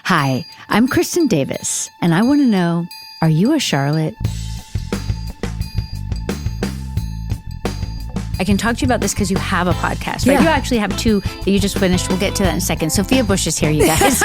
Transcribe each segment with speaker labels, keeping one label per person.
Speaker 1: Hi, I'm Kristin Davis, and I want to know, are you a Charlotte? I can talk to you about this because you have a podcast, right?
Speaker 2: Yeah.
Speaker 1: You actually have two that you just finished. We'll get to that in a second. Sophia Bush is here, you guys.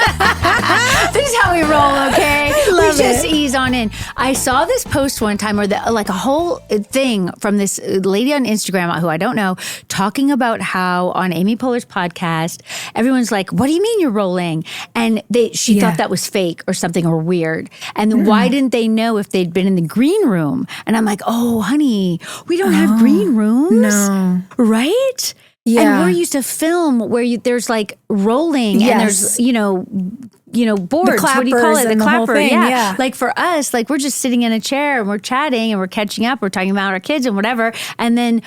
Speaker 1: This is how we roll, okay?
Speaker 2: Love
Speaker 1: we just
Speaker 2: it.
Speaker 1: ease on in. I saw this post one time, or like a whole thing from this lady on Instagram who I don't know, talking about how on Amy Poehler's podcast, everyone's like, "What do you mean you're rolling?" And she thought that was fake or something or weird. And why didn't they know if they'd been in the green room? And I'm like, "Oh, honey, we don't have green rooms."
Speaker 2: No.
Speaker 1: Right?
Speaker 2: Yeah.
Speaker 1: And we're used to film where there's like rolling and there's, boards. What do you call it?
Speaker 2: and the whole
Speaker 1: clapper.
Speaker 2: thing,
Speaker 1: Yeah.
Speaker 2: yeah.
Speaker 1: Like for us, like we're just sitting in a chair and we're chatting and we're catching up. We're talking about our kids and whatever. And then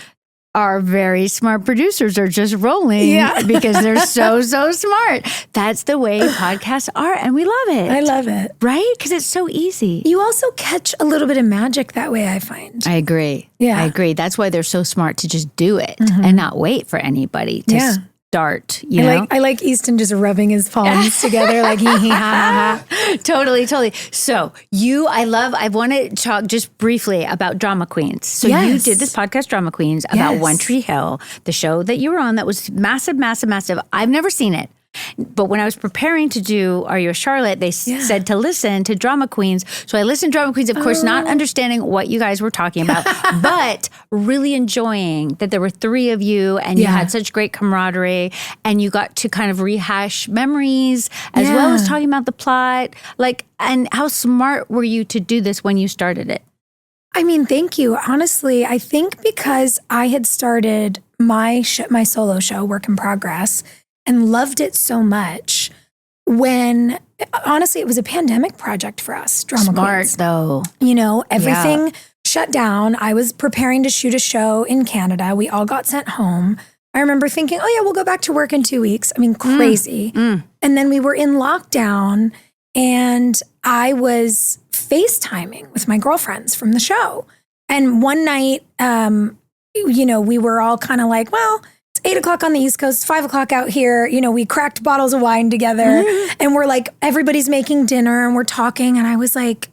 Speaker 1: our very smart producers are just rolling because they're so smart. That's the way podcasts are. And we love it.
Speaker 2: I love it.
Speaker 1: Right? Because it's so easy.
Speaker 2: You also catch a little bit of magic that way, I find.
Speaker 1: I agree.
Speaker 2: Yeah.
Speaker 1: I agree. That's why they're so smart to just do it and not wait for anybody to start, you know?
Speaker 2: I like Easton just rubbing his palms together like hee hee ha ha ha.
Speaker 1: Totally. So I want to talk just briefly about Drama Queens. So you
Speaker 2: Yes.
Speaker 1: did this podcast, Drama Queens, about
Speaker 2: Yes.
Speaker 1: One Tree Hill, the show that you were on that was massive. I've never seen it. But when I was preparing to do Are You a Charlotte, they said to listen to Drama Queens. So I listened to Drama Queens, of course, not understanding what you guys were talking about, but really enjoying that there were three of you and you had such great camaraderie and you got to kind of rehash memories as well as talking about the plot. Like, and how smart were you to do this when you started it?
Speaker 2: I mean, thank you. Honestly, I think because I had started my solo show, Work in Progress, and loved it so much when, honestly, it was a pandemic project for us, Drama Queens.
Speaker 1: Though.
Speaker 2: You know, everything shut down. I was preparing to shoot a show in Canada. We all got sent home. I remember thinking, oh yeah, we'll go back to work in 2 weeks. I mean, crazy. And then we were in lockdown and I was FaceTiming with my girlfriends from the show. And one night, we were all kind of like, well, it's 8 o'clock on the East Coast, 5 o'clock out here. You know, we cracked bottles of wine together and we're like, everybody's making dinner and we're talking. And I was like,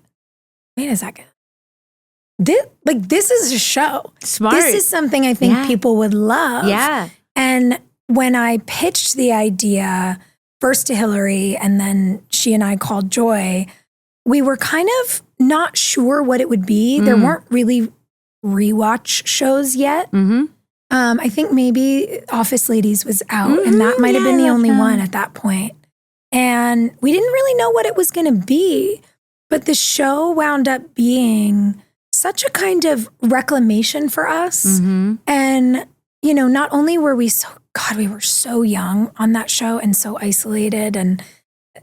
Speaker 2: wait a second. This is a show.
Speaker 1: Smart.
Speaker 2: This is something I think people would love.
Speaker 1: Yeah.
Speaker 2: And when I pitched the idea first to Hillary and then she and I called Joy, we were kind of not sure what it would be. There weren't really rewatch shows yet. I think maybe Office Ladies was out and that might have been the only one at that point. And we didn't really know what it was going to be, but the show wound up being such a kind of reclamation for us. And, not only were we we were so young on that show and so isolated and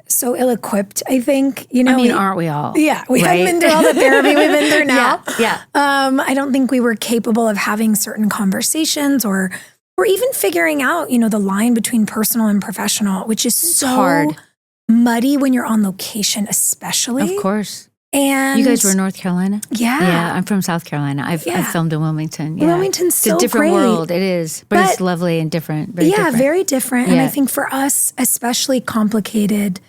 Speaker 2: so ill-equipped, I think.
Speaker 1: Aren't we all?
Speaker 2: Yeah, we hadn't been through all the therapy we've been through now.
Speaker 1: Yeah.
Speaker 2: I don't think we were capable of having certain conversations or even figuring out, the line between personal and professional, which is so
Speaker 1: hard.
Speaker 2: Muddy when you're on location, especially.
Speaker 1: Of course.
Speaker 2: And
Speaker 1: you guys were in North Carolina?
Speaker 2: Yeah.
Speaker 1: Yeah, I'm from South Carolina. I've filmed in Wilmington. Yeah.
Speaker 2: Wilmington's so
Speaker 1: It's a different
Speaker 2: great.
Speaker 1: world. It is. But it's lovely and different. Very different.
Speaker 2: Very different. And I think for us, especially complicated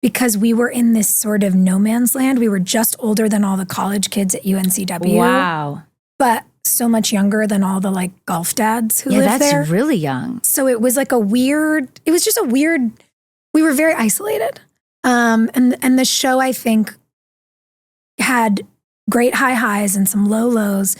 Speaker 2: because we were in this sort of no man's land. We were just older than all the college kids at UNCW.
Speaker 1: Wow.
Speaker 2: But so much younger than all the golf dads who live there.
Speaker 1: Yeah, that's really young.
Speaker 2: So it was we were very isolated. And the show, I think, had great high highs and some low lows.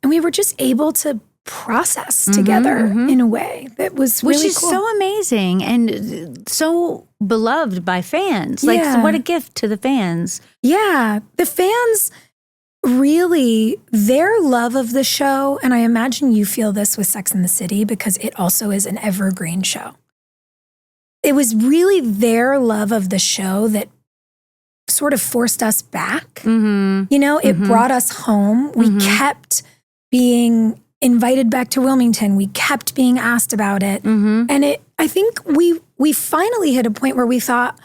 Speaker 2: And we were just able to process together in a way that was really cool.
Speaker 1: Which is so amazing and so beloved by fans. Like, what a gift to the fans.
Speaker 2: Yeah. The fans really, their love of the show, and I imagine you feel this with Sex and the City because it also is an evergreen show. It was really their love of the show that sort of forced us back. It brought us home. We kept being invited back to Wilmington. We kept being asked about it. And I think we finally hit a point where we thought,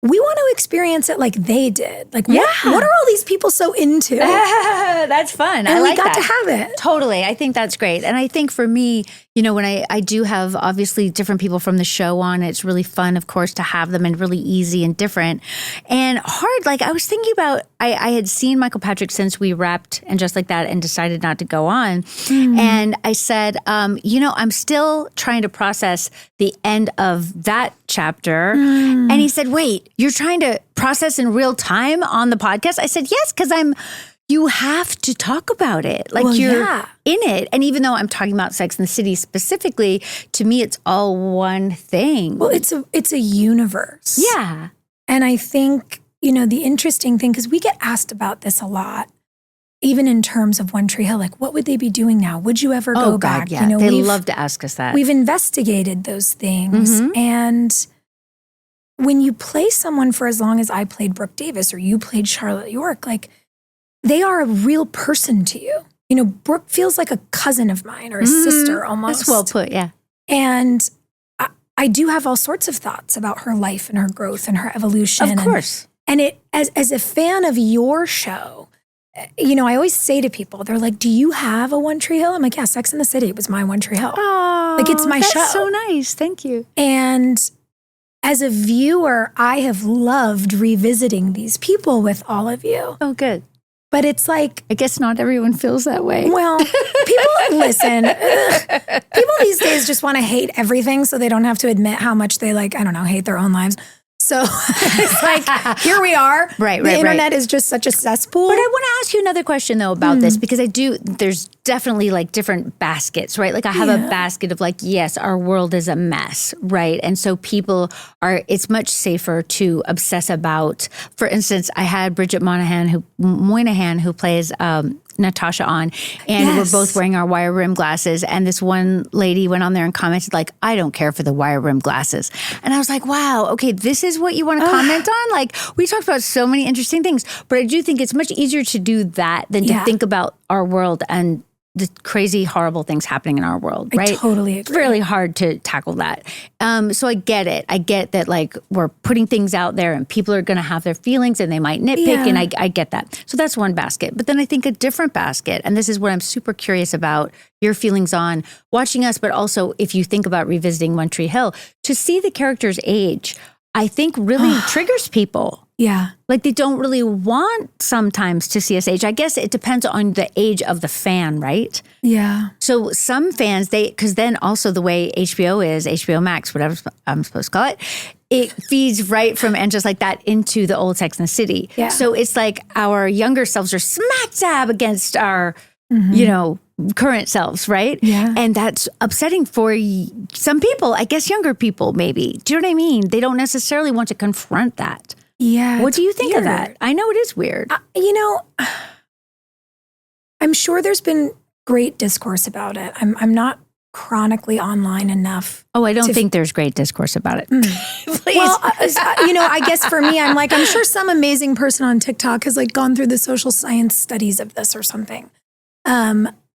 Speaker 2: we want to experience it like they did. Like, what are all these people so into?
Speaker 1: That's fun.
Speaker 2: And
Speaker 1: I like
Speaker 2: we got
Speaker 1: that.
Speaker 2: to have it.
Speaker 1: Totally. I think that's great. And I think for me, when I do have obviously different people from the show on, it's really fun, of course, to have them and really easy and different and hard. Like I was thinking about, I had seen Michael Patrick since we wrapped And Just Like That and decided not to go on. And I said, I'm still trying to process the end of that chapter. And he said, wait, you're trying to process in real time on the podcast? I said, yes, because you have to talk about it. Like you're in it. And even though I'm talking about Sex and the City specifically, to me, it's all one thing.
Speaker 2: Well, it's a universe.
Speaker 1: Yeah.
Speaker 2: And I think, the interesting thing, because we get asked about this a lot, even in terms of One Tree Hill, like what would they be doing now? Would you ever go back?
Speaker 1: Yeah. They love to ask us that.
Speaker 2: We've investigated those things. And when you play someone for as long as I played Brooke Davis or you played Charlotte York, like they are a real person to you. Brooke feels like a cousin of mine or a sister almost.
Speaker 1: That's well put, yeah.
Speaker 2: And I do have all sorts of thoughts about her life and her growth and her evolution.
Speaker 1: Of course.
Speaker 2: And it, as a fan of your show, I always say to people, they're like, do you have a One Tree Hill? I'm like, yeah, Sex and the City was my One Tree Hill.
Speaker 1: Oh,
Speaker 2: like it's my show.
Speaker 1: That's so nice. Thank you.
Speaker 2: And as a viewer, I have loved revisiting these people with all of you.
Speaker 1: Oh, good.
Speaker 2: But it's like,
Speaker 1: I guess not everyone feels that way.
Speaker 2: Well, people listen. People these days just want to hate everything so they don't have to admit how much they hate their own lives. So it's like, here we are.
Speaker 1: Right.
Speaker 2: The internet is just such a cesspool.
Speaker 1: But I want to ask you another question though about this, because there's definitely like different baskets, right? Like I have a basket of like, yes, our world is a mess, right? And so it's much safer to obsess about, for instance, I had Bridget Moynihan who plays Natasha on, and we're both wearing our wire rim glasses. And this one lady went on there and commented like, I don't care for the wire rim glasses. And I was like, wow, okay, this is what you want to comment on? Like we talked about so many interesting things, but I do think it's much easier to do that than to think about our world and the crazy, horrible things happening in our world, right?
Speaker 2: I totally agree.
Speaker 1: It's really hard to tackle that. So I get it. I get that like we're putting things out there and people are going to have their feelings and they might nitpick and I get that. So that's one basket. But then I think a different basket, and this is what I'm super curious about your feelings on watching us, but also if you think about revisiting One Tree Hill, to see the character's age, I think really triggers people.
Speaker 2: Yeah.
Speaker 1: Like they don't really want sometimes to see us age. I guess it depends on the age of the fan, right?
Speaker 2: Yeah.
Speaker 1: So some fans, because then also the way HBO is, HBO Max, whatever I'm supposed to call it feeds right from And Just Like That into the old Sex and the City.
Speaker 2: Yeah.
Speaker 1: So it's like our younger selves are smack dab against our, current selves, right?
Speaker 2: Yeah.
Speaker 1: And that's upsetting for some people, I guess younger people maybe. Do you know what I mean? They don't necessarily want to confront that.
Speaker 2: Yeah.
Speaker 1: What do you think of that? I know it is weird.
Speaker 2: I'm sure there's been great discourse about it. I'm not chronically online enough.
Speaker 1: Oh, I don't think there's great discourse about it. Please.
Speaker 2: Well, I guess for me, I'm sure some amazing person on TikTok has like gone through the social science studies of this or something.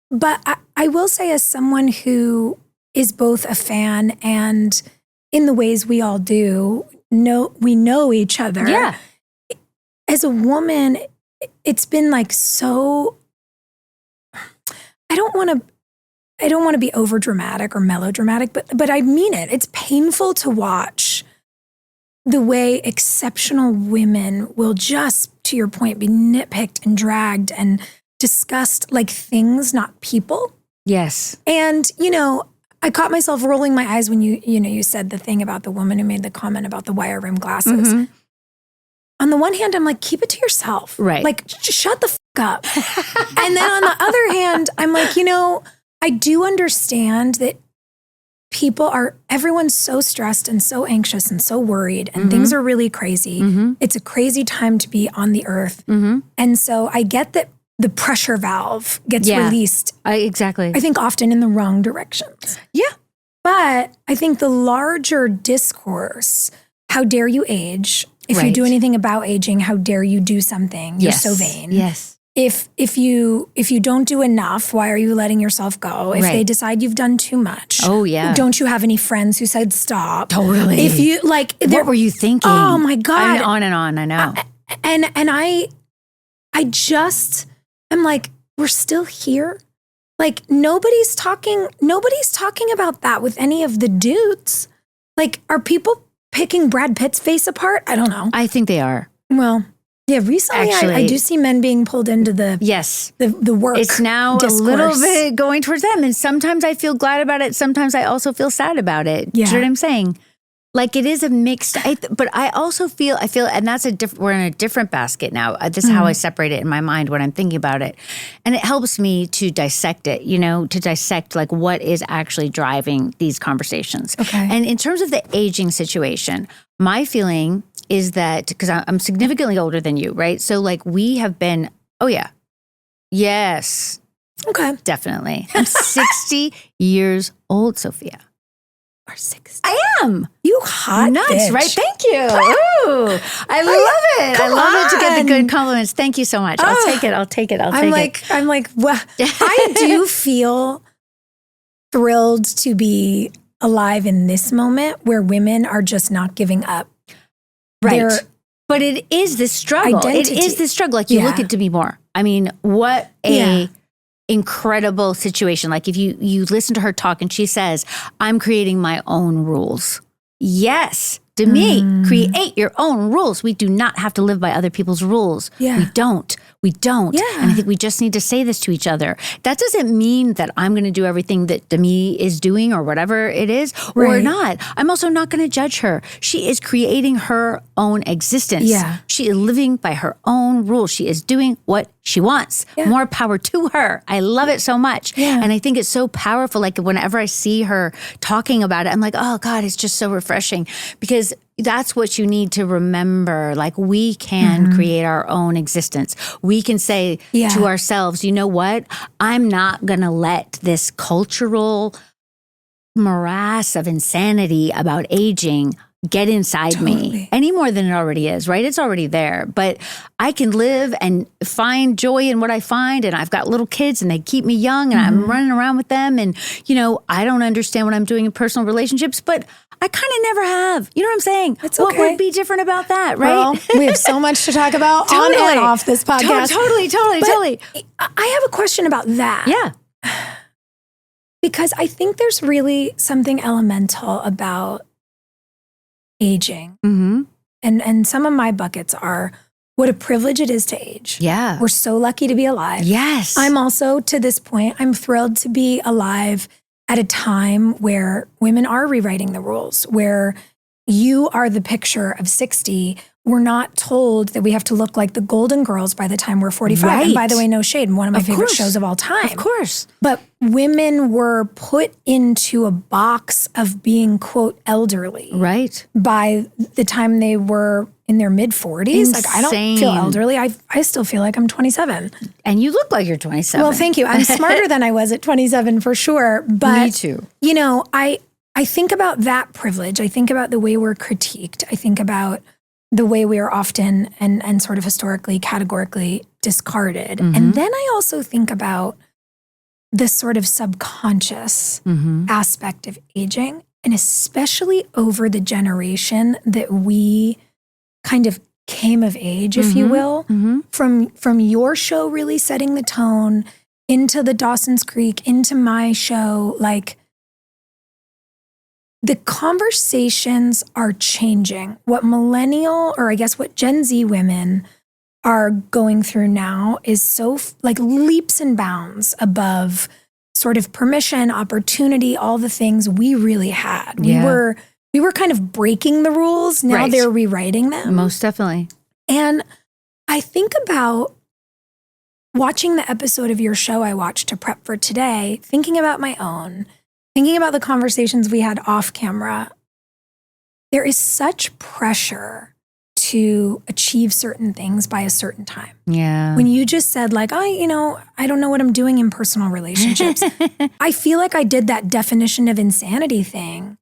Speaker 2: But I will say, as someone who is both a fan and in the ways we all do, we know each other.
Speaker 1: Yeah.
Speaker 2: As a woman, it's been like so, I don't want to be over dramatic or melodramatic, but I mean it. It's painful to watch the way exceptional women will just, to your point, be nitpicked and dragged and discussed like things, not people.
Speaker 1: Yes.
Speaker 2: And, I caught myself rolling my eyes when you said the thing about the woman who made the comment about the wire rim glasses. Mm-hmm. On the one hand, I'm like, keep it to yourself.
Speaker 1: Right.
Speaker 2: Like, shut the up. And then on the other hand, I'm like, I do understand that everyone's so stressed and so anxious and so worried and things are really crazy. Mm-hmm. It's a crazy time to be on the earth. Mm-hmm. And so I get that the pressure valve gets released.
Speaker 1: Exactly.
Speaker 2: I think often in the wrong directions.
Speaker 1: Yeah.
Speaker 2: But I think the larger discourse, how dare you age? If you do anything about aging, how dare you do something? You're so vain.
Speaker 1: Yes.
Speaker 2: If you don't do enough, why are you letting yourself go? If they decide you've done too much, don't you have any friends who said stop?
Speaker 1: Totally.
Speaker 2: If you
Speaker 1: what were you thinking?
Speaker 2: Oh my God!
Speaker 1: On and on. I know.
Speaker 2: And I'm like, we're still here. Like nobody's talking about that with any of the dudes. Like, are people picking Brad Pitt's face apart? I don't know.
Speaker 1: I think they are.
Speaker 2: Well, yeah, recently
Speaker 1: Actually,
Speaker 2: I do see men being pulled into the work.
Speaker 1: It's now
Speaker 2: discourse.
Speaker 1: a little bit going towards them. And sometimes I feel glad about it. Sometimes I also feel sad about it.
Speaker 2: Yeah.
Speaker 1: Do you know what I'm saying? Like it is a mixed, but I also feel, and that's we're in a different basket now. This is how I separate it in my mind when I'm thinking about it. And it helps me to dissect it, to dissect like what is actually driving these conversations.
Speaker 2: Okay.
Speaker 1: And in terms of the aging situation, my feeling is that, because I'm significantly older than you, right? So like we have been, yes.
Speaker 2: Okay.
Speaker 1: Definitely. I'm 60 years old, Sophia.
Speaker 2: Or 60.
Speaker 1: I am.
Speaker 2: You hot
Speaker 1: Nuts,
Speaker 2: bitch.
Speaker 1: right? Thank you. Ooh, I love it. I love it to get the good compliments. Thank you so much. I'll take it.
Speaker 2: I'm like, well, I do feel thrilled to be alive in this moment where women are just not giving up.
Speaker 1: Right. But it is this struggle.
Speaker 2: Identity.
Speaker 1: It is this struggle. Like you look at Demi Moore. I mean, what a incredible situation. Like if you listen to her talk and she says, I'm creating my own rules. Yes. Demi, create your own rules. We do not have to live by other people's rules.
Speaker 2: Yeah.
Speaker 1: We don't.
Speaker 2: Yeah.
Speaker 1: And I think we just need to say this to each other. That doesn't mean that I'm going to do everything that Demi is doing or whatever it is or not. I'm also not going to judge her. She is creating her own existence.
Speaker 2: Yeah.
Speaker 1: She is living by her own rules. She is doing what she wants.
Speaker 2: Yeah.
Speaker 1: More power to her. I love it so much.
Speaker 2: Yeah.
Speaker 1: And I think it's so powerful. Like whenever I see her talking about it, I'm like, oh God, it's just so refreshing because that's what you need to remember. Like we can create our own existence. We can say to ourselves, you know what? I'm not going to let this cultural morass of insanity about aging get inside me any more than it already is, right? It's already there, but I can live and find joy in what I find. And I've got little kids and they keep me young and I'm running around with them. And, I don't understand what I'm doing in personal relationships, but I kind of never have. You know what I'm saying?
Speaker 2: It's okay.
Speaker 1: What would be different about that, right?
Speaker 2: Well, we have so much to talk about on and off this podcast.
Speaker 1: Totally.
Speaker 2: I have a question about that.
Speaker 1: Yeah.
Speaker 2: Because I think there's really something elemental about aging.
Speaker 1: Mm-hmm.
Speaker 2: And some of my buckets are what a privilege it is to age.
Speaker 1: Yeah.
Speaker 2: We're so lucky to be alive.
Speaker 1: Yes.
Speaker 2: I'm also, to this point, I'm thrilled to be alive at a time where women are rewriting the rules, where you are the picture of 60. We're not told that we have to look like the Golden Girls by the time we're 45.
Speaker 1: Right.
Speaker 2: And by the way, no shade, one of my favorite shows of all time.
Speaker 1: Of course.
Speaker 2: But women were put into a box of being, quote, elderly.
Speaker 1: Right.
Speaker 2: By the time they were in their mid-40s. Like, I don't feel elderly. I still feel like I'm 27.
Speaker 1: And you look like you're 27.
Speaker 2: Well, thank you. I'm smarter than I was at 27 for sure. But,
Speaker 1: me too.
Speaker 2: I think about that privilege. I think about the way we're critiqued. I think about the way we are often and sort of historically, categorically discarded. And then I also think about the sort of subconscious aspect of aging, and especially over the generation that we kind of came of age, if you will, from your show really setting the tone into the Dawson's Creek, into my show, like the conversations are changing. What millennial, or I guess what Gen Z women are going through now is so like leaps and bounds above sort of permission, opportunity, all the things we really had.
Speaker 1: Yeah.
Speaker 2: We were kind of breaking the rules. Now they're rewriting them.
Speaker 1: Most definitely.
Speaker 2: And I think about watching the episode of your show I watched to prep for today, thinking about my own, thinking about the conversations we had off camera. There is such pressure to achieve certain things by a certain time.
Speaker 1: Yeah.
Speaker 2: When you just said like, I don't know what I'm doing in personal relationships. I feel like I did that definition of insanity thing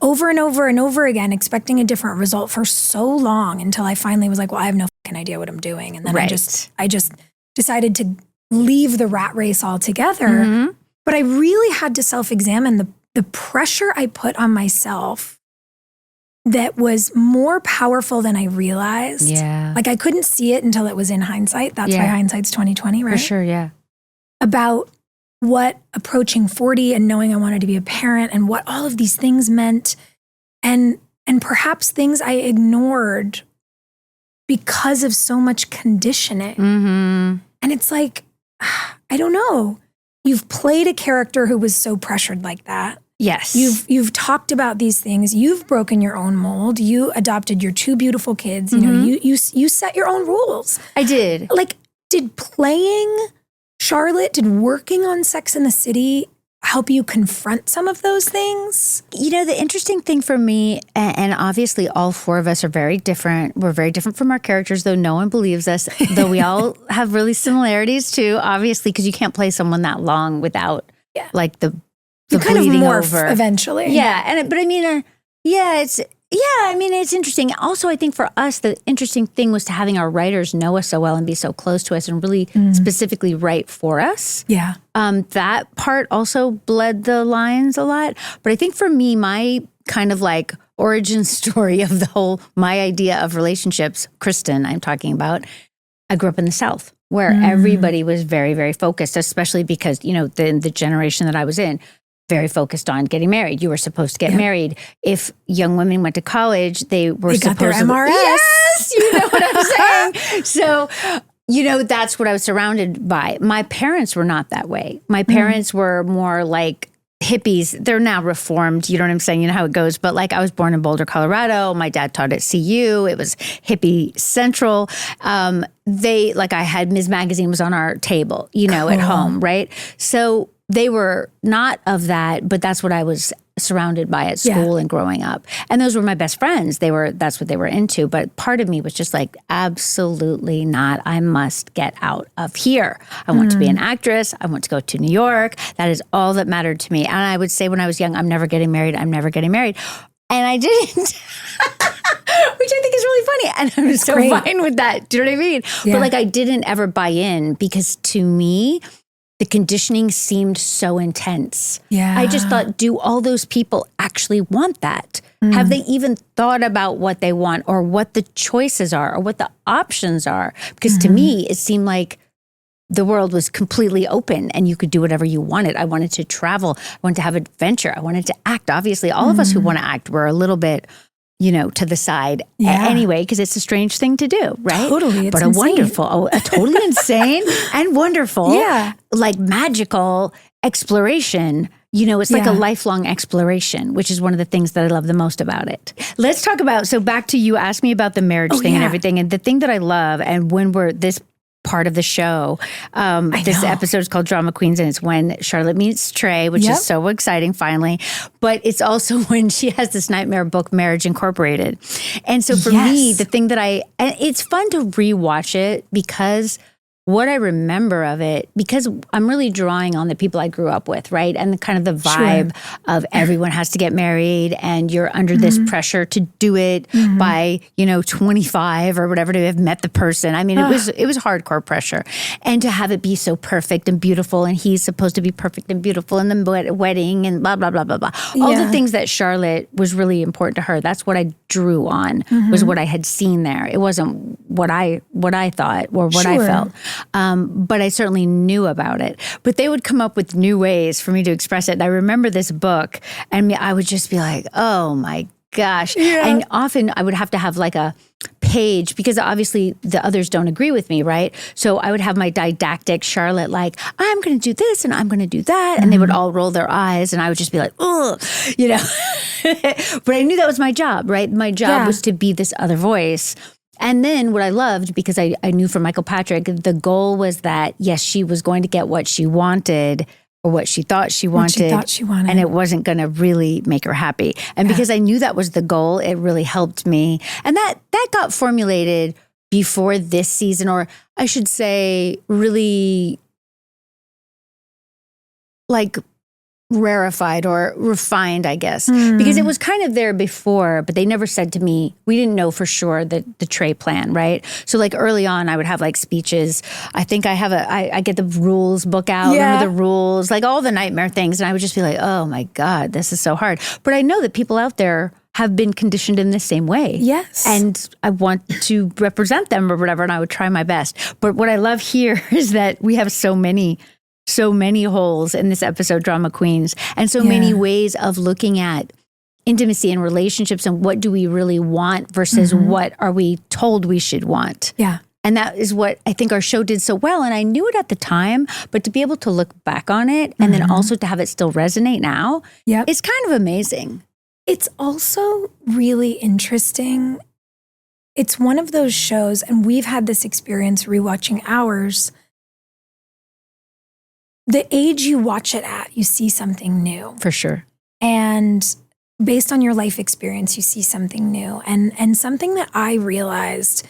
Speaker 2: over and over and over again, expecting a different result for so long until I finally was like, well, I have no fucking idea what I'm doing. And then I just decided to leave the rat race altogether. But I really had to self-examine the pressure I put on myself that was more powerful than I realized.
Speaker 1: Yeah.
Speaker 2: Like I couldn't see it until it was in hindsight. That's why hindsight's 2020, right?
Speaker 1: For sure, yeah.
Speaker 2: About what approaching 40 and knowing I wanted to be a parent and what all of these things meant. And perhaps things I ignored because of so much conditioning.
Speaker 1: Mm-hmm.
Speaker 2: And it's like, I don't know. You've played a character who was so pressured like that.
Speaker 1: Yes.
Speaker 2: You've talked about these things. You've broken your own mold. You adopted your 2 beautiful kids. You know, you set your own rules.
Speaker 1: I did.
Speaker 2: Like, did playing Charlotte, did working on Sex and the City help you confront some of those things?
Speaker 1: You know, the interesting thing for me, and obviously all 4 of us are very different. We're very different from our characters, though no one believes us, though we all have really similarities too, obviously, because you can't play someone that long without like the
Speaker 2: you kind of
Speaker 1: bleeding
Speaker 2: morph
Speaker 1: over
Speaker 2: eventually.
Speaker 1: Yeah. But I mean, I mean, it's interesting. Also, I think for us, the interesting thing was to having our writers know us so well and be so close to us and really specifically write for us.
Speaker 2: Yeah.
Speaker 1: That part also bled the lines a lot. But I think for me, my kind of like origin story of my idea of relationships, Kristin, I'm talking about, I grew up in the South where everybody was very, very focused, especially because, you know, the generation that I was in, very focused on getting married. You were supposed to get married. If young women went to college, they supposed
Speaker 2: got their MRS.
Speaker 1: Yes, you know what I'm saying? So, you know, that's what I was surrounded by. My parents were not that way. My parents were more like hippies. They're now reformed. You know what I'm saying? You know how it goes. But like I was born in Boulder, Colorado. My dad taught at CU. It was hippie central. I had Ms. Magazine was on our table, you know, at home, right? So they were not of that, but that's what I was surrounded by at school and growing up. And those were my best friends. That's what they were into. But part of me was just like, absolutely not. I must get out of here. I want to be an actress. I want to go to New York. That is all that mattered to me. And I would say when I was young, I'm never getting married. I'm never getting married. And I didn't, which I think is really funny. And I'm so fine with that. Do you know what I mean? Yeah. But like I didn't ever buy in because to me, the conditioning seemed so intense. Yeah. I just thought, do all those people actually want that? Have they even thought about what they want or what the choices are or what the options are? Because to me, it seemed like the world was completely open and you could do whatever you wanted. I wanted to travel. I wanted to have adventure. I wanted to act. Obviously, all of us who want to act were a little bit, you know, to the side anyway, because it's a strange thing to do, right?
Speaker 2: Totally.
Speaker 1: But a totally insane and wonderful, like magical exploration. You know, it's like a lifelong exploration, which is one of the things that I love the most about it. Let's talk about, so back to you asked me about the marriage thing and everything. And the thing that I love, and when we're this part of the show. This episode is called Drama Queens, and it's when Charlotte meets Trey, which is so exciting, finally. But it's also when she has this nightmare book, Marriage Incorporated. And so for me, the thing that and it's fun to rewatch it because what I remember of it, because I'm really drawing on the people I grew up with, right? And the kind of the vibe of everyone has to get married and you're under this pressure to do it by, 25 or whatever to have met the person. I mean, it was hardcore pressure. And to have it be so perfect and beautiful, and he's supposed to be perfect and beautiful in the wedding and blah, blah, blah, blah, blah. All the things that Charlotte was really important to her. That's what I drew on, was what I had seen there. It wasn't what I thought or what I felt. But I certainly knew about it. But they would come up with new ways for me to express it. And I remember this book, and I would just be like, oh my gosh. Yeah. And often I would have to have like a page, because obviously the others don't agree with me, right? So I would have my didactic Charlotte, like, I'm going to do this and I'm going to do that. And they would all roll their eyes, and I would just be like, ugh, But I knew that was my job, right? My job was to be this other voice. And then what I loved, because I knew from Michael Patrick, the goal was that, yes, she was going to get what she wanted or what she thought she wanted. And it wasn't going to really make her happy. And because I knew that was the goal, it really helped me. And that got formulated before this season, or I should say really like rarefied or refined, I guess, because it was kind of there before, but they never said to me, we didn't know for sure the Trey plan, right? So like early on, I would have like speeches. I think I get the rules book out, remember the rules, like all the nightmare things. And I would just be like, oh my God, this is so hard. But I know that people out there have been conditioned in the same way. Yes. And I want to represent them or whatever, and I would try my best. But what I love here is that we have so many so many holes in this episode, Drama Queens, and so many ways of looking at intimacy and relationships and what do we really want versus what are we told we should want.
Speaker 2: Yeah.
Speaker 1: And that is what I think our show did so well. And I knew it at the time, but to be able to look back on it and then also to have it still resonate now, it's kind of amazing.
Speaker 2: It's also really interesting. It's one of those shows, and we've had this experience rewatching ours. The age you watch it at, you see something new.
Speaker 1: For sure.
Speaker 2: And based on your life experience, you see something new. And something that I realized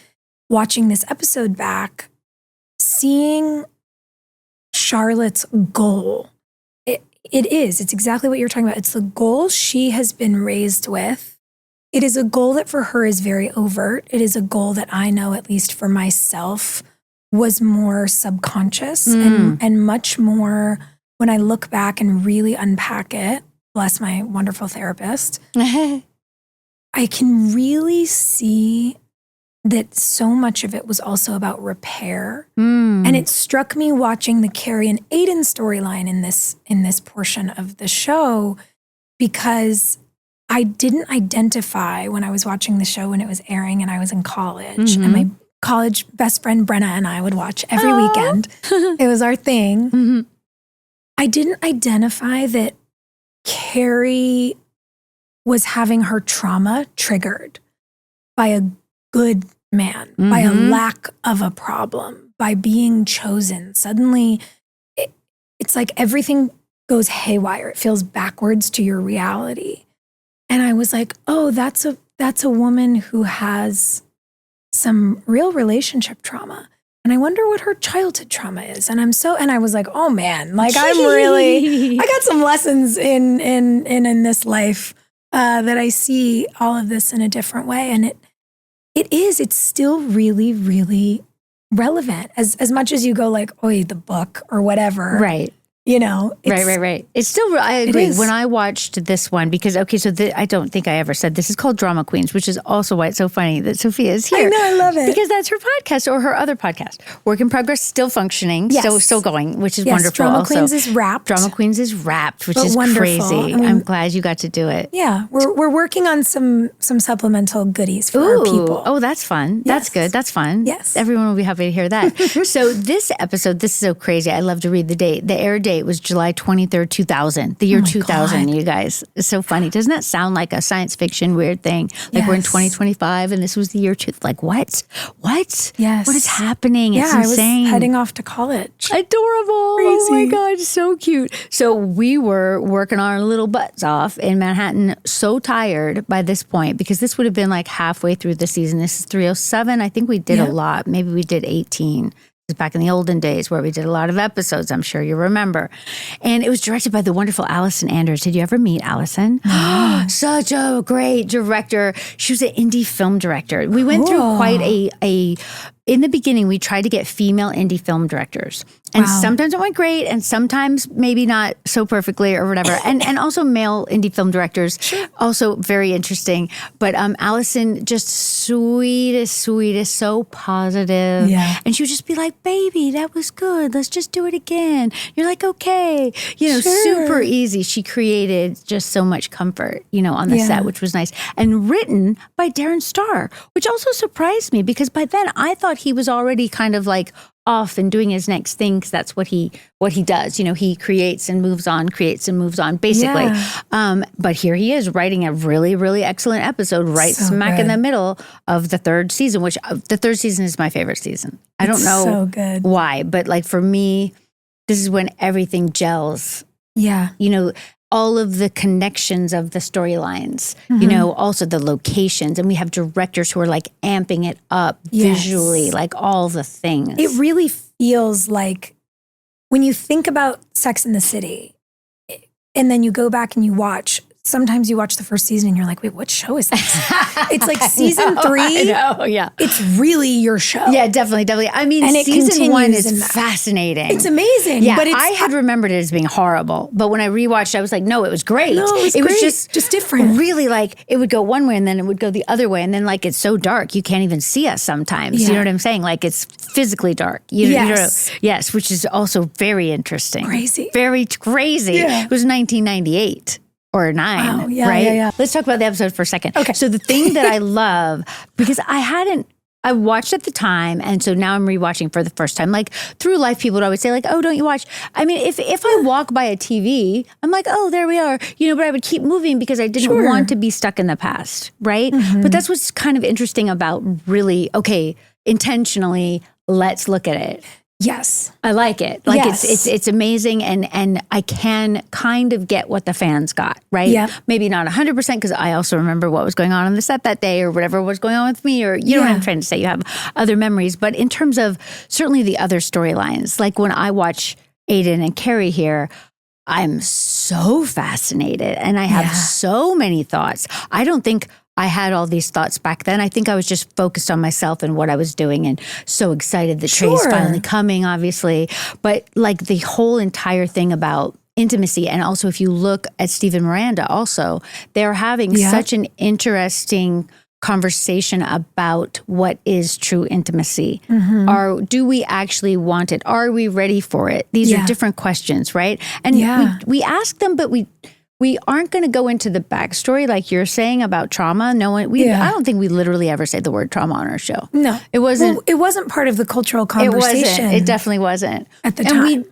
Speaker 2: watching this episode back, seeing Charlotte's goal, it's exactly what you're talking about. It's the goal she has been raised with. It is a goal that for her is very overt. It is a goal that I know, at least for myself, was more subconscious and much more when I look back and really unpack it. Bless my wonderful therapist. I can really see that so much of it was also about repair. And it struck me watching the Carrie and Aiden storyline in this portion of the show, because I didn't identify when I was watching the show when it was airing and I was in college. And my college best friend Brenna and I would watch every weekend. It was our thing. I didn't identify that Carrie was having her trauma triggered by a good man, by a lack of a problem, by being chosen. Suddenly, it's like everything goes haywire. It feels backwards to your reality. And I was like, oh, that's a woman who has some real relationship trauma. And I wonder what her childhood trauma is. And I was like, oh man, like I got some lessons in this life that I see all of this in a different way. And it's still really, really relevant as much as you go like, oh, the book or whatever.
Speaker 1: Right.
Speaker 2: You know,
Speaker 1: right. It's still, I agree. When I watched this one, because, I don't think I ever said this is called Drama Queens, which is also why it's so funny that Sophia is here.
Speaker 2: I know, I love it.
Speaker 1: Because that's her podcast or her other podcast. Work in Progress, still functioning, still going, which is wonderful.
Speaker 2: Drama Queens is wrapped.
Speaker 1: Drama Queens is wrapped, which
Speaker 2: but
Speaker 1: is
Speaker 2: wonderful.
Speaker 1: crazy. I'm glad you got to do it.
Speaker 2: Yeah, we're working on some supplemental goodies for our people.
Speaker 1: Oh, that's fun.
Speaker 2: Yes.
Speaker 1: That's good. That's fun.
Speaker 2: Yes.
Speaker 1: Everyone will be happy to hear that. So this episode, this is so crazy. I love to read the date. The air date was July 23rd, 2000. The year 2000, God. You guys. It's so funny. Doesn't that sound like a science fiction weird thing? Like we're in 2025 and this was the year like what?
Speaker 2: Yes.
Speaker 1: What is happening? It's insane.
Speaker 2: I was heading off to college.
Speaker 1: Adorable.
Speaker 2: Crazy.
Speaker 1: Oh my God, so cute. So we were working our little butts off in Manhattan, so tired by this point, because this would have been like halfway through the season. This is 307. I think we did a lot. Maybe we did 18. It was back in the olden days where we did a lot of episodes. I'm sure you remember. And it was directed by the wonderful Allison Anders. Did you ever meet Allison? Such a great director. She was an indie film director. We went through quite a in the beginning, we tried to get female indie film directors. And sometimes it went great, and sometimes maybe not so perfectly or whatever. And also male indie film directors, also very interesting. But Allison, just sweetest, so positive. Yeah. And she would just be like, baby, that was good. Let's just do it again. You're like, okay. Super easy. She created just so much comfort, on the set, which was nice. And written by Darren Star, which also surprised me because by then I thought he was already kind of like off and doing his next thing because that's what he does. He creates and moves on, basically. Yeah. But here he is writing a really, really excellent episode smack in the middle of the third season, which the third season is my favorite season. I don't know why, but like for me, this is when everything gels. Yeah. All of the connections of the storylines, also the locations. And we have directors who are like amping it up visually, like all the things.
Speaker 2: It really feels like when you think about Sex and the City and then you go back and you watch, sometimes you watch the first season and you're like, wait, what show is this? It's like season 3.
Speaker 1: I know, yeah.
Speaker 2: It's really your show.
Speaker 1: Yeah, definitely. I mean,
Speaker 2: And it
Speaker 1: season 1
Speaker 2: continues in
Speaker 1: is
Speaker 2: that.
Speaker 1: fascinating.
Speaker 2: It's amazing.
Speaker 1: Yeah,
Speaker 2: but it's,
Speaker 1: I had remembered it as being horrible. But when I rewatched, I was like, no, it was great.
Speaker 2: No, it was great. Just different.
Speaker 1: Really, like, it would go one way and then it would go the other way. And then, like, it's so dark, you can't even see us sometimes.
Speaker 2: Yeah.
Speaker 1: You know what I'm saying? Like, it's physically dark.
Speaker 2: Yes.
Speaker 1: Yes, which is also very interesting.
Speaker 2: Crazy.
Speaker 1: Very crazy.
Speaker 2: Yeah.
Speaker 1: It was 1998. Or 9,
Speaker 2: Wow, yeah,
Speaker 1: right?
Speaker 2: yeah.
Speaker 1: Let's talk about the episode for a second.
Speaker 2: Okay.
Speaker 1: So the thing that I love, because I watched at the time, and so now I'm rewatching for the first time. Like, through life, people would always say, like, oh, don't you watch? I mean, if I walk by a TV, I'm like, oh, there we are. But I would keep moving because I didn't want to be stuck in the past, right?
Speaker 2: Mm-hmm.
Speaker 1: But that's what's kind of interesting about really, okay, intentionally, let's look at it.
Speaker 2: yes.
Speaker 1: I like it. Like
Speaker 2: Yes.
Speaker 1: it's amazing, and I can kind of get what the fans got, right?
Speaker 2: Yeah.
Speaker 1: Maybe not 100% because I also remember what was going on the set that day or whatever was going on with me, or you know what I'm trying to say. You have other memories, but in terms of certainly the other storylines, like when I watch Aiden and Carrie here, I'm so fascinated and I have so many thoughts. I don't think I had all these thoughts back then. I think I was just focused on myself and what I was doing and so excited that Trey's finally coming, obviously. But like the whole entire thing about intimacy, and also if you look at Steve and Miranda also, they're having such an interesting conversation about what is true intimacy. Do we actually want it? Are we ready for it? These are different questions, right? And we ask them, but we aren't going to go into the backstory like you're saying about trauma. No one, I don't think we literally ever say the word trauma on our show.
Speaker 2: No,
Speaker 1: it wasn't.
Speaker 2: Well, it wasn't part of the cultural conversation.
Speaker 1: It wasn't. It definitely wasn't
Speaker 2: at the time.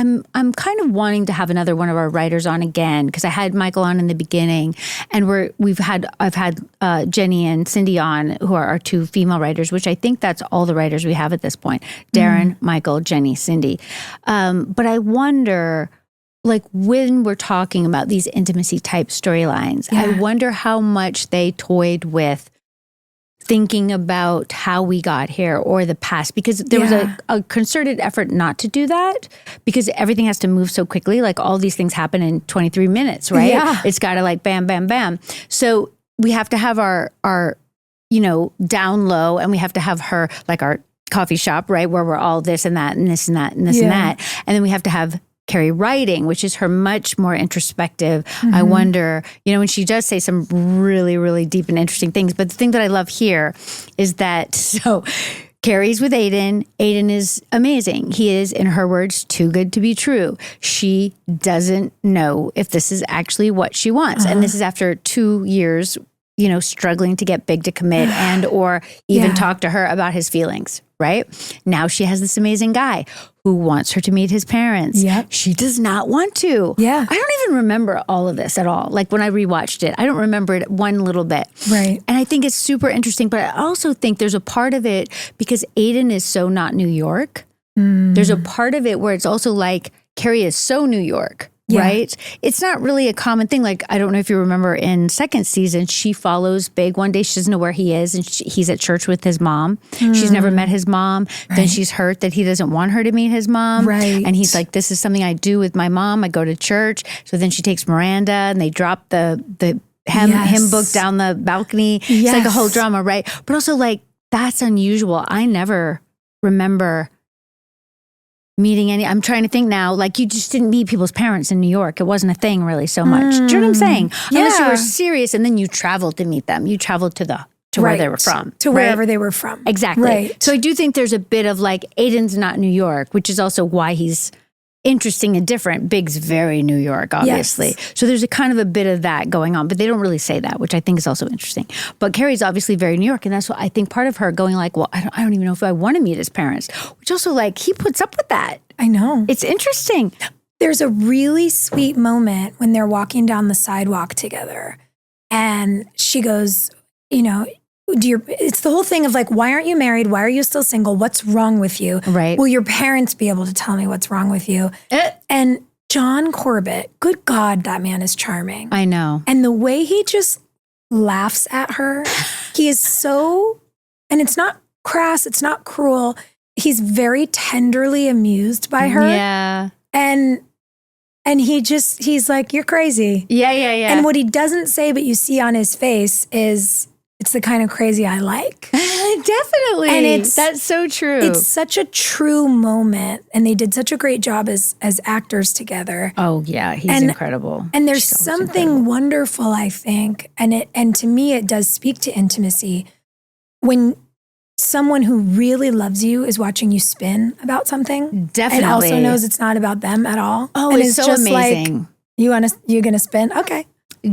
Speaker 1: And I'm kind of wanting to have another one of our writers on again because I had Michael on in the beginning, and I've had Jenny and Cindy on, who are our 2 female writers, which I think that's all the writers we have at this point: Darren, Michael, Jenny, Cindy. But I wonder, like when we're talking about these intimacy type storylines, I wonder how much they toyed with thinking about how we got here or the past, because there was a concerted effort not to do that because everything has to move so quickly. Like all these things happen in 23 minutes, right?
Speaker 2: Yeah.
Speaker 1: It's got to like bam, bam, bam. So we have to have our down low, and we have to have her like our coffee shop, right? Where we're all this and that and this and that and this and that. And then we have to have Carrie writing, which is her much more introspective. I wonder, when she does say some really, really deep and interesting things. But the thing that I love here is that, so Carrie's with Aiden. Aiden is amazing. He is, in her words, too good to be true. She doesn't know if this is actually what she wants. And this is after 2 years, struggling to get Big to commit and or even talk to her about his feelings, right? Now she has this amazing guy who wants her to meet his parents.
Speaker 2: Yep.
Speaker 1: She does not want to.
Speaker 2: Yeah.
Speaker 1: I don't even remember all of this at all. Like when I rewatched it, I don't remember it one little bit.
Speaker 2: Right.
Speaker 1: And I think it's super interesting, but I also think there's a part of it because Aiden is so not New York. There's a part of it where it's also like Carrie is so New York.
Speaker 2: Yeah.
Speaker 1: Right? It's not really a common thing. Like, I don't know if you remember in second season, she follows Big. One day she doesn't know where he is, and he's at church with his mom. She's never met his mom. Right. Then she's hurt that he doesn't want her to meet his mom.
Speaker 2: Right.
Speaker 1: And he's like, this is something I do with my mom. I go to church. So then she takes Miranda, and they drop the hymn book down the balcony. It's like a whole drama, right? But also, like, that's unusual. I never remember meeting I'm trying to think now, like you just didn't meet people's parents in New York. It wasn't a thing really so much. Do you know what I'm saying? Unless you were serious and then you traveled to meet them. You traveled to where they were from.
Speaker 2: To wherever they were from.
Speaker 1: Exactly.
Speaker 2: Right.
Speaker 1: So I do think there's a bit of like, Aiden's not New York, which is also why he's interesting and different. Big's very New York, obviously. Yes. So there's a kind of a bit of that going on, but they don't really say that, which I think is also interesting. But Carrie's obviously very New York, and that's what I think part of her going like, well, I don't even know if I want to meet his parents, which also like, he puts up with that.
Speaker 2: I know.
Speaker 1: It's interesting.
Speaker 2: There's a really sweet moment when they're walking down the sidewalk together, and she goes, it's the whole thing of like, why aren't you married? Why are you still single? What's wrong with you?
Speaker 1: Right.
Speaker 2: Will your parents be able to tell me what's wrong with you? And John Corbett, good God, that man is charming.
Speaker 1: I know.
Speaker 2: And the way he just laughs at her, he is so, and it's not crass, it's not cruel. He's very tenderly amused by her.
Speaker 1: Yeah.
Speaker 2: And And he's like, you're crazy.
Speaker 1: Yeah.
Speaker 2: And what he doesn't say, but you see on his face is, it's the kind of crazy I like.
Speaker 1: Definitely.
Speaker 2: And
Speaker 1: that's so true.
Speaker 2: It's such a true moment. And they did such a great job as actors together.
Speaker 1: Oh yeah, he's incredible.
Speaker 2: And there's something wonderful, I think. And to me, it does speak to intimacy. When someone who really loves you is watching you spin about something.
Speaker 1: Definitely.
Speaker 2: And also knows it's not about them at all.
Speaker 1: Oh,
Speaker 2: and
Speaker 1: it's so
Speaker 2: just
Speaker 1: amazing.
Speaker 2: Like, you're going to spin? Okay.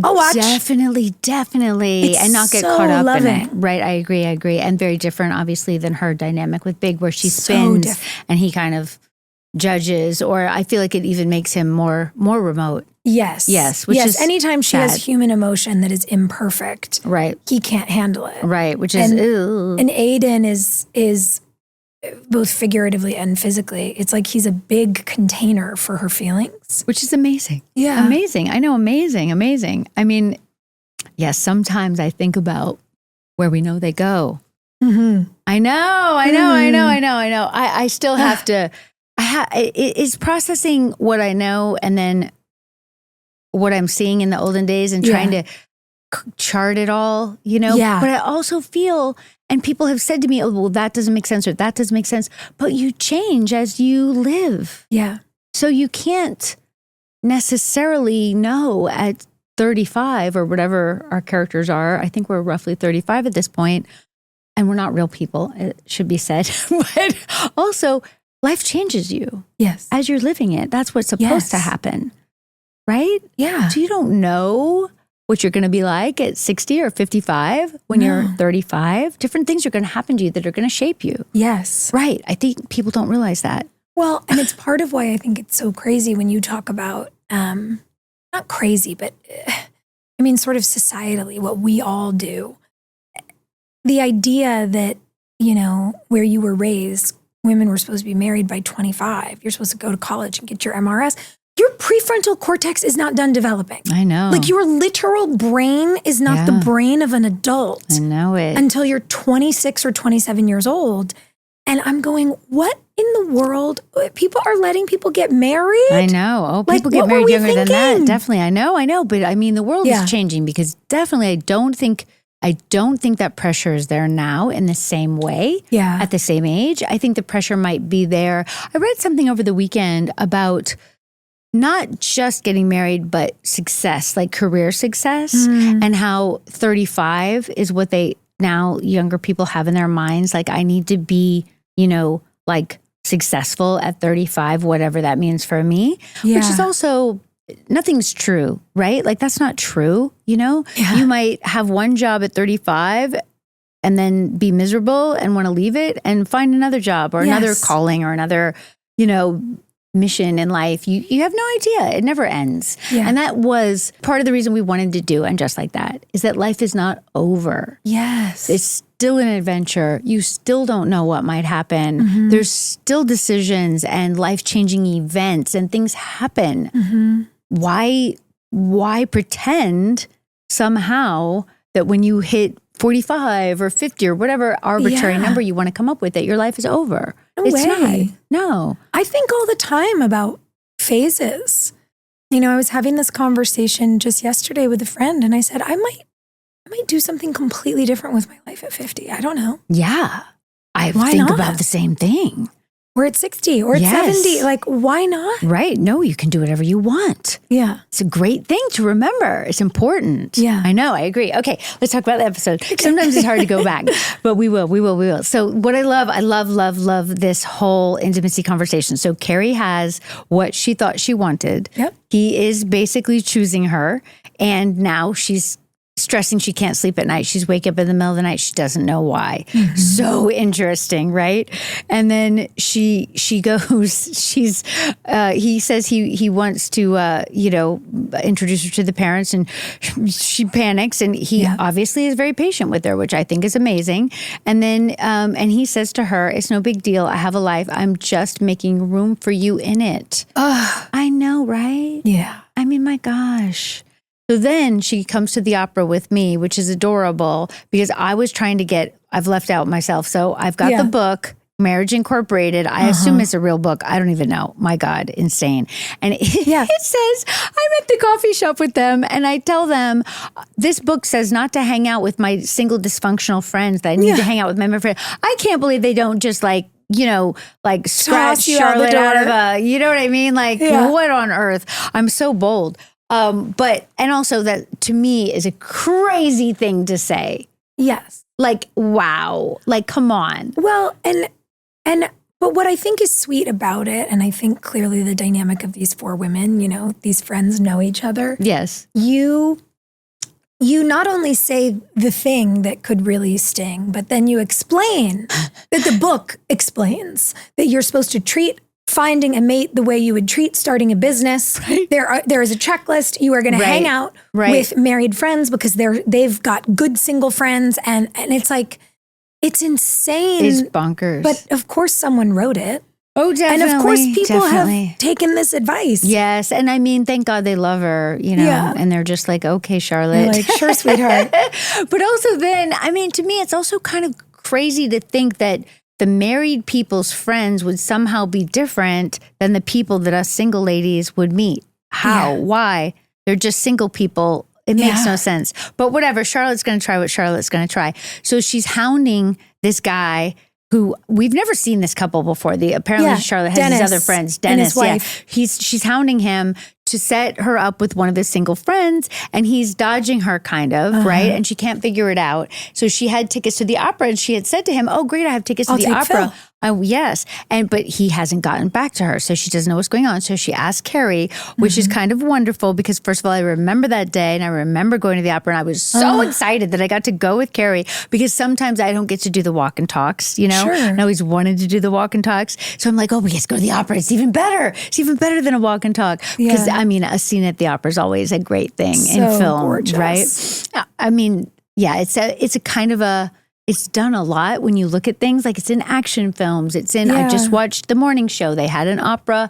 Speaker 2: I'll watch.
Speaker 1: Definitely.
Speaker 2: It's
Speaker 1: and not get
Speaker 2: so
Speaker 1: caught up
Speaker 2: loving.
Speaker 1: in it. Right. I agree. And very different, obviously, than her dynamic with Big, where she spins and he kind of judges, or I feel like it even makes him more remote.
Speaker 2: Yes.
Speaker 1: Which is
Speaker 2: anytime she has human emotion that is imperfect,
Speaker 1: right,
Speaker 2: he can't handle it.
Speaker 1: Right. Which is,
Speaker 2: and Aiden is both figuratively and physically. It's like he's a big container for her feelings.
Speaker 1: Which is amazing.
Speaker 2: Yeah.
Speaker 1: Amazing. I know. Amazing. I mean, yes, sometimes I think about where we know they go.
Speaker 2: Mm-hmm.
Speaker 1: I know. I still have to, it's processing what I know and then what I'm seeing in the olden days and trying to chart it all,
Speaker 2: Yeah.
Speaker 1: But I also feel, and people have said to me, oh, well, that doesn't make sense or that doesn't make sense. But you change as you live.
Speaker 2: Yeah.
Speaker 1: So you can't necessarily know at 35 or whatever our characters are. I think we're roughly 35 at this point, and we're not real people, it should be said. But also, life changes you.
Speaker 2: Yes.
Speaker 1: As you're living it. That's what's supposed to happen. Right?
Speaker 2: Yeah.
Speaker 1: So you don't know what you're going to be like at 60 or 55 when you're 35. Different things are going to happen to you that are going to shape you.
Speaker 2: Yes.
Speaker 1: Right. I think people don't realize that.
Speaker 2: Well, and it's part of why I think it's so crazy when you talk about, not crazy, but I mean, sort of societally, what we all do. The idea that, where you were raised, women were supposed to be married by 25. You're supposed to go to college and get your MRS. Your prefrontal cortex is not done developing.
Speaker 1: I know.
Speaker 2: Like your literal brain is not the brain of an adult.
Speaker 1: I know it.
Speaker 2: Until you're 26 or 27 years old. And I'm going, what in the world? People are letting people get married?
Speaker 1: I know. Oh,
Speaker 2: Like,
Speaker 1: people get
Speaker 2: what
Speaker 1: married
Speaker 2: were we
Speaker 1: younger than that.
Speaker 2: thinking?
Speaker 1: Definitely. I know. But I mean, the world is changing because definitely I don't think that pressure is there now in the same way at the same age. I think the pressure might be there. I read something over the weekend about not just getting married, but success, like career success, and how 35 is what now younger people have in their minds. Like, I need to be, like successful at 35, whatever that means for me, which is also, nothing's true, right? Like, that's not true. You might have one job at 35 and then be miserable and want to leave it and find another job or another calling or another, mission in life. You have no idea. It never ends. Yeah. And that was part of the reason we wanted to do And Just Like That, is that life is not over.
Speaker 2: Yes.
Speaker 1: It's still an adventure. You still don't know what might happen. Mm-hmm. There's still decisions and life-changing events and things happen. Mm-hmm. Why pretend somehow that when you hit 45 or 50 or whatever arbitrary number you want to come up with, that your life is over?
Speaker 2: No
Speaker 1: it's
Speaker 2: way.
Speaker 1: not. No.
Speaker 2: I think all the time about phases. I was having this conversation just yesterday with a friend, and I said, I might do something completely different with my life at 50. I don't know.
Speaker 1: Yeah. I
Speaker 2: Why
Speaker 1: think
Speaker 2: not?
Speaker 1: about the same thing.
Speaker 2: Or at 60 or at 70. Like, why not?
Speaker 1: Right. No, you can do whatever you want.
Speaker 2: Yeah.
Speaker 1: It's a great thing to remember. It's important.
Speaker 2: Yeah.
Speaker 1: I know. I agree. Okay. Let's talk about the episode. Sometimes it's hard to go back, but we will. So what I love this whole intimacy conversation. So Carrie has what she thought she wanted.
Speaker 2: Yep.
Speaker 1: He is basically choosing her. And now she's stressing she can't sleep at night. She's wake up in the middle of the night. She doesn't know why. Mm-hmm. So interesting, right? And then she goes, he says he wants to, introduce her to the parents, and she panics, and he obviously is very patient with her, which I think is amazing. And then, and he says to her, it's no big deal. I have a life. I'm just making room for you in it. I know, right?
Speaker 2: Yeah.
Speaker 1: I mean, my gosh. So then she comes to the opera with me, which is adorable because I was trying to I've left out myself. So I've got the book Marriage Incorporated. I assume it's a real book. I don't even know. My God, insane. And it says, I'm at the coffee shop with them and I tell them, this book says not to hang out with my single dysfunctional friends, that I need to hang out with my friends. I can't believe they don't just like scratch Charlotte out of a, you know what I mean? Like, what on earth? I'm so bold. And also that to me is a crazy thing to say.
Speaker 2: Yes.
Speaker 1: Like, wow. Like, come on.
Speaker 2: Well, but what I think is sweet about it, and I think clearly the dynamic of these 4 women, these friends know each other.
Speaker 1: Yes.
Speaker 2: You not only say the thing that could really sting, but then you explain that the book explains that you're supposed to treat finding a mate the way you would treat starting a business. Right. There is a checklist. You are going to hang out with married friends because they've got good single friends, and it's like, it's insane.
Speaker 1: It's bonkers.
Speaker 2: But of course someone wrote it.
Speaker 1: Oh, definitely.
Speaker 2: And of course people have taken this advice.
Speaker 1: Yes. And I mean, thank God they love her, and they're just like, okay, Charlotte.
Speaker 2: They're like, sure, sweetheart.
Speaker 1: But also then, I mean, to me, it's also kind of crazy to think that the married people's friends would somehow be different than the people that us single ladies would meet. How? Yeah. Why? They're just single people. It makes no sense. But whatever, Charlotte's going to try what Charlotte's going to try. So she's hounding this guy who we've never seen this couple before. Apparently Charlotte has
Speaker 2: Dennis,
Speaker 1: his other friends, Dennis,
Speaker 2: and his wife.
Speaker 1: She's hounding him to set her up with one of his single friends, and he's dodging her kind of, right? And she can't figure it out. So she had tickets to the opera, and she had said to him, "Oh, great, I have tickets to the opera." Yes. But he hasn't gotten back to her. So she doesn't know what's going on. So she asked Carrie, which is kind of wonderful because first of all, I remember that day and I remember going to the opera and I was so excited that I got to go with Carrie because sometimes I don't get to do the walk and talks, Sure. And I always wanted to do the walk and talks. So I'm like, oh, we get to go to the opera. It's even better. It's even better than a walk and talk. Because I mean, a scene at the opera is always a great thing in film, gorgeous. Right? I mean, it's a kind of it's done a lot when you look at things like it's in action films. It's in, I just watched The Morning Show. They had an opera,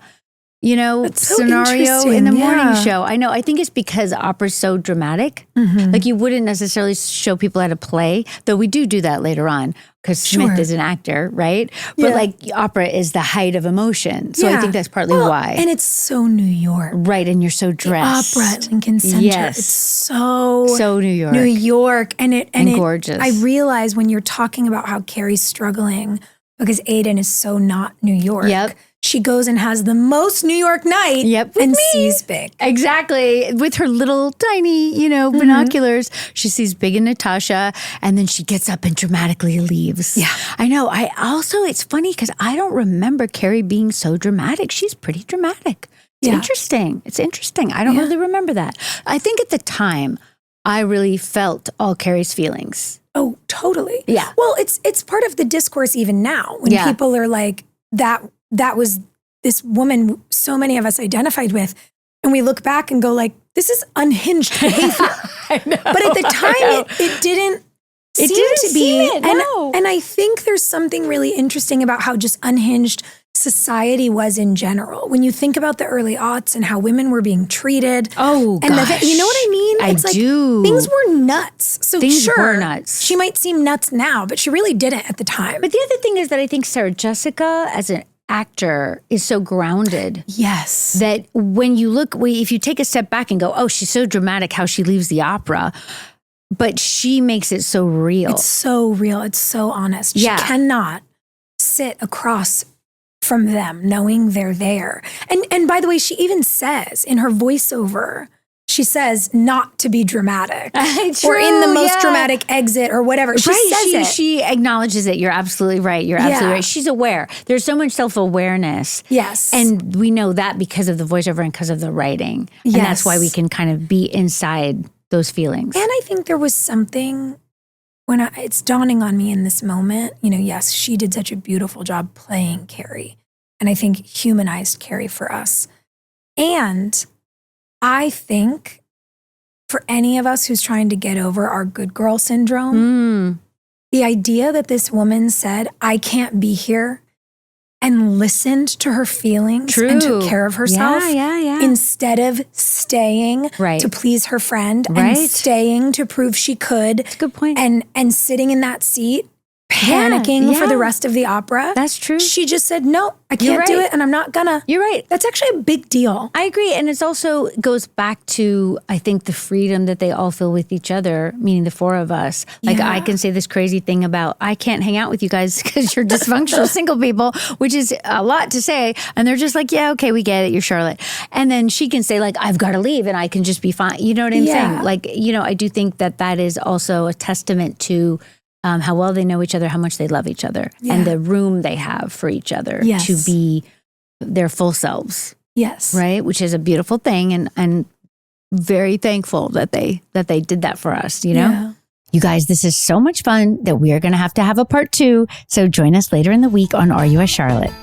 Speaker 1: scenario in the morning show. I know. I think it's because opera's so dramatic. Like you wouldn't necessarily show people how to play, though we do that later on because Smith is an actor, right? But like opera is the height of emotion. So I think that's partly why.
Speaker 2: And it's so New York.
Speaker 1: Right. And you're so dressed.
Speaker 2: The opera at Lincoln Center.
Speaker 1: Yes.
Speaker 2: It's so
Speaker 1: New York.
Speaker 2: New York. And
Speaker 1: gorgeous.
Speaker 2: I realize when you're talking about how Carrie's struggling because Aiden is so not New York.
Speaker 1: Yep.
Speaker 2: She goes and has the most New York night and sees big.
Speaker 1: Exactly. With her little tiny, binoculars, she sees big and Natasha, and then she gets up and dramatically leaves.
Speaker 2: Yeah.
Speaker 1: I know. It's funny because I don't remember Carrie being so dramatic. She's pretty dramatic. It's interesting. It's interesting. I don't really remember that. I think at the time, I really felt all Carrie's feelings.
Speaker 2: Oh, totally.
Speaker 1: Yeah.
Speaker 2: Well, it's part of the discourse even now when people are like, that was this woman so many of us identified with. And we look back and go like, this is unhinged behavior.
Speaker 1: I know,
Speaker 2: but at the time, it didn't seem to be. And I think there's something really interesting about how just unhinged society was in general. When you think about the early aughts and how women were being treated.
Speaker 1: Oh,
Speaker 2: and
Speaker 1: gosh.
Speaker 2: You know what I mean?
Speaker 1: I do.
Speaker 2: Things were nuts. So
Speaker 1: things were nuts.
Speaker 2: She might seem nuts now, but she really didn't at the time.
Speaker 1: But the other thing is that I think Sarah Jessica as an actor is so grounded.
Speaker 2: Yes.
Speaker 1: That when you look, if you take a step back and go, oh, she's so dramatic how she leaves the opera, but she makes it so real.
Speaker 2: It's so real. It's so honest. She cannot sit across from them knowing they're there. And by the way, she even says in her voiceover, she says not to be dramatic or in the most dramatic exit or whatever. She says it.
Speaker 1: She acknowledges it. You're absolutely right. You're absolutely right. She's aware. There's so much self-awareness.
Speaker 2: Yes.
Speaker 1: And we know that because of the voiceover and because of the writing. And that's why we can kind of be inside those feelings.
Speaker 2: And I think there was something when it's dawning on me in this moment, yes, she did such a beautiful job playing Carrie. And I think humanized Carrie for us. And I think for any of us who's trying to get over our good girl syndrome, the idea that this woman said, I can't be here, and listened to her feelings and took care of herself instead of staying to please her friend and staying to prove she could.
Speaker 1: That's a good point.
Speaker 2: And sitting in that seat, panicking for the rest of the opera.
Speaker 1: That's true.
Speaker 2: She just said, no, I can't do it and I'm not gonna.
Speaker 1: You're right.
Speaker 2: That's actually a big deal.
Speaker 1: I agree. And it's also goes back to, I think, the freedom that they all feel with each other, meaning the four of us. Like I can say this crazy thing about, I can't hang out with you guys because you're dysfunctional single people, which is a lot to say. And they're just like, yeah, okay, we get it. You're Charlotte. And then she can say like, I've got to leave and I can just be fine. You know what I'm saying? Like, I do think that is also a testament to how well they know each other, how much they love each other, and the room they have for each other to be their full selves.
Speaker 2: Yes.
Speaker 1: Right? Which is a beautiful thing, and very thankful that they did that for us,
Speaker 2: Yeah.
Speaker 1: You guys, this is so much fun that we are going to have a part 2. So join us later in the week on Are You a Charlotte?